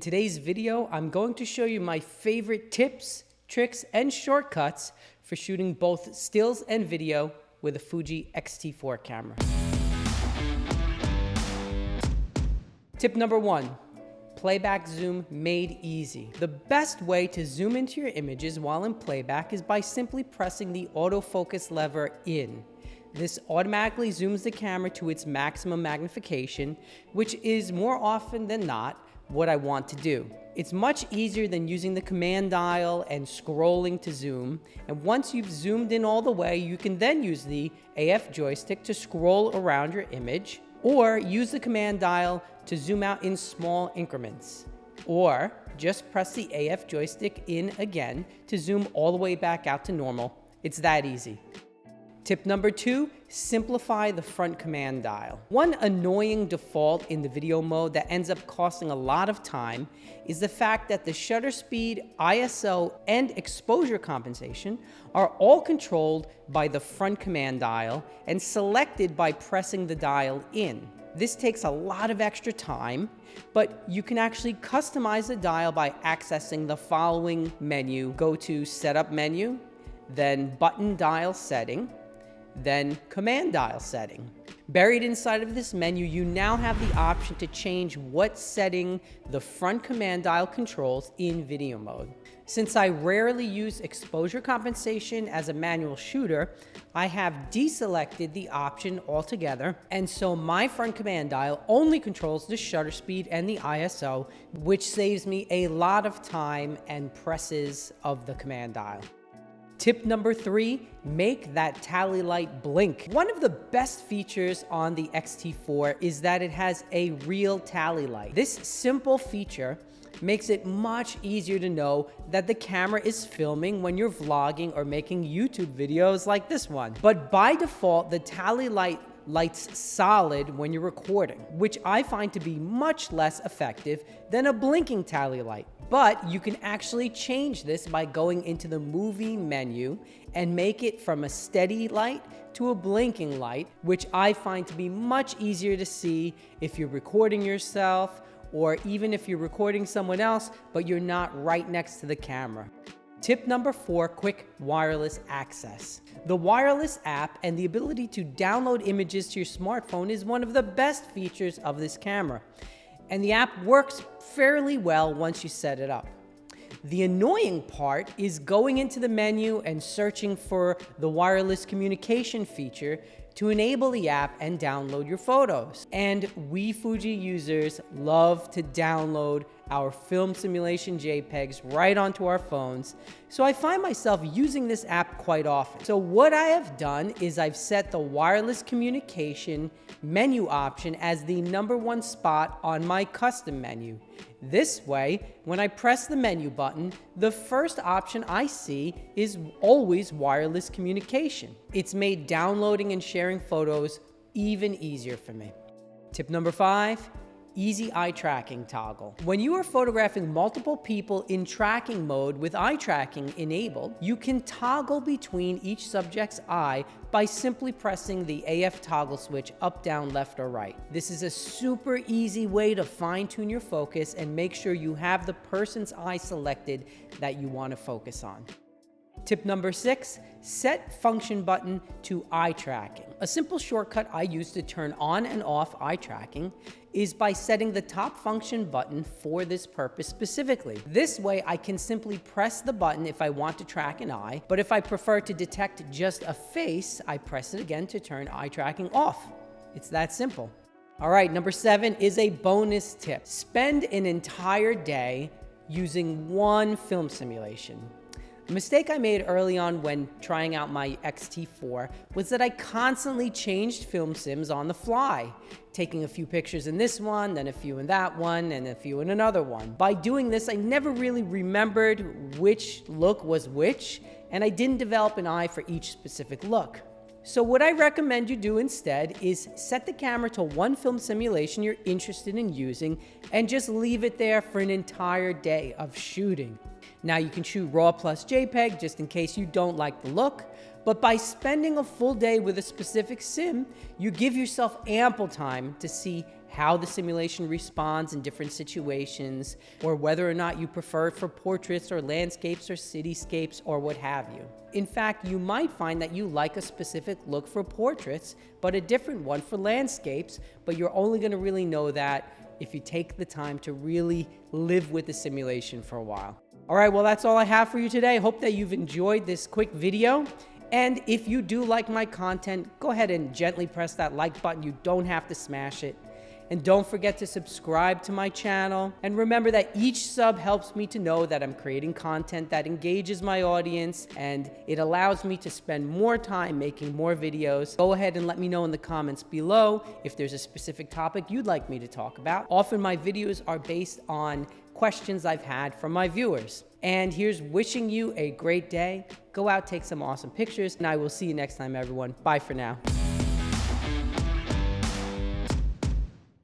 In today's video, I'm going to show you my favorite tips, tricks, and shortcuts for shooting both stills and video with a Fuji X-T4 camera. Tip number 1, playback zoom made easy. The best way to zoom into your images while in playback is by simply pressing the autofocus lever in. This automatically zooms the camera to its maximum magnification, which is more often than not what I want to do. It's much easier than using the command dial and scrolling to zoom. And once you've zoomed in all the way, you can then use the AF joystick to scroll around your image, or use the command dial to zoom out in small increments. Or just press the AF joystick in again to zoom all the way back out to normal. It's that easy. Tip number 2, simplify the front command dial. One annoying default in the video mode that ends up costing a lot of time is the fact that the shutter speed, ISO, and exposure compensation are all controlled by the front command dial and selected by pressing the dial in. This takes a lot of extra time, but you can actually customize the dial by accessing the following menu. Go to Setup menu, then Button Dial Setting, then Command Dial Setting. Buried inside of this menu, you now have the option to change what setting the front command dial controls in video mode. Since I rarely use exposure compensation as a manual shooter, I have deselected the option altogether, and so my front command dial only controls the shutter speed and the ISO, which saves me a lot of time and presses of the command dial. Tip number 3, make that tally light blink. One of the best features on the X-T4 is that it has a real tally light. This simple feature makes it much easier to know that the camera is filming when you're vlogging or making YouTube videos like this one. But by default, the tally light lights solid when you're recording, which I find to be much less effective than a blinking tally light. But you can actually change this by going into the movie menu and make it from a steady light to a blinking light, which I find to be much easier to see if you're recording yourself, or even if you're recording someone else, but you're not right next to the camera. Tip number 4, quick wireless access. The wireless app and the ability to download images to your smartphone is one of the best features of this camera, and the app works fairly well once you set it up. The annoying part is going into the menu and searching for the wireless communication feature to enable the app and download your photos. And we Fuji users love to download our film simulation JPEGs right onto our phones, so I find myself using this app quite often. So what I have done is I've set the wireless communication menu option as the #1 spot on my custom menu. This way, when I press the menu button, the first option I see is always wireless communication. It's made downloading and sharing photos even easier for me. Tip number 5, easy eye tracking toggle. When you are photographing multiple people in tracking mode with eye tracking enabled, you can toggle between each subject's eye by simply pressing the AF toggle switch up, down, left, or right. This is a super easy way to fine-tune your focus and make sure you have the person's eye selected that you want to focus on. Tip number 6, set function button to eye tracking. A simple shortcut I use to turn on and off eye tracking is by setting the top function button for this purpose specifically. This way I can simply press the button if I want to track an eye, but if I prefer to detect just a face, I press it again to turn eye tracking off. It's that simple. All right, number 7 is a bonus tip. Spend an entire day using one film simulation. A mistake I made early on when trying out my X-T4 was that I constantly changed film sims on the fly, taking a few pictures in this one, then a few in that one, and a few in another one. By doing this, I never really remembered which look was which, and I didn't develop an eye for each specific look. So what I recommend you do instead is set the camera to one film simulation you're interested in using and just leave it there for an entire day of shooting. Now you can shoot RAW plus JPEG just in case you don't like the look, but by spending a full day with a specific sim, you give yourself ample time to see how the simulation responds in different situations, or whether or not you prefer it for portraits or landscapes or cityscapes or what have you. In fact, you might find that you like a specific look for portraits, but a different one for landscapes, but you're only going to really know that if you take the time to really live with the simulation for a while. All right, well, that's all I have for you today. I hope that you've enjoyed this quick video. And if you do like my content, go ahead and gently press that like button. You don't have to smash it. And don't forget to subscribe to my channel. And remember that each sub helps me to know that I'm creating content that engages my audience, and it allows me to spend more time making more videos. Go ahead and let me know in the comments below if there's a specific topic you'd like me to talk about. Often my videos are based on questions I've had from my viewers. And here's wishing you a great day. Go out, take some awesome pictures, and I will see you next time, everyone. Bye for now.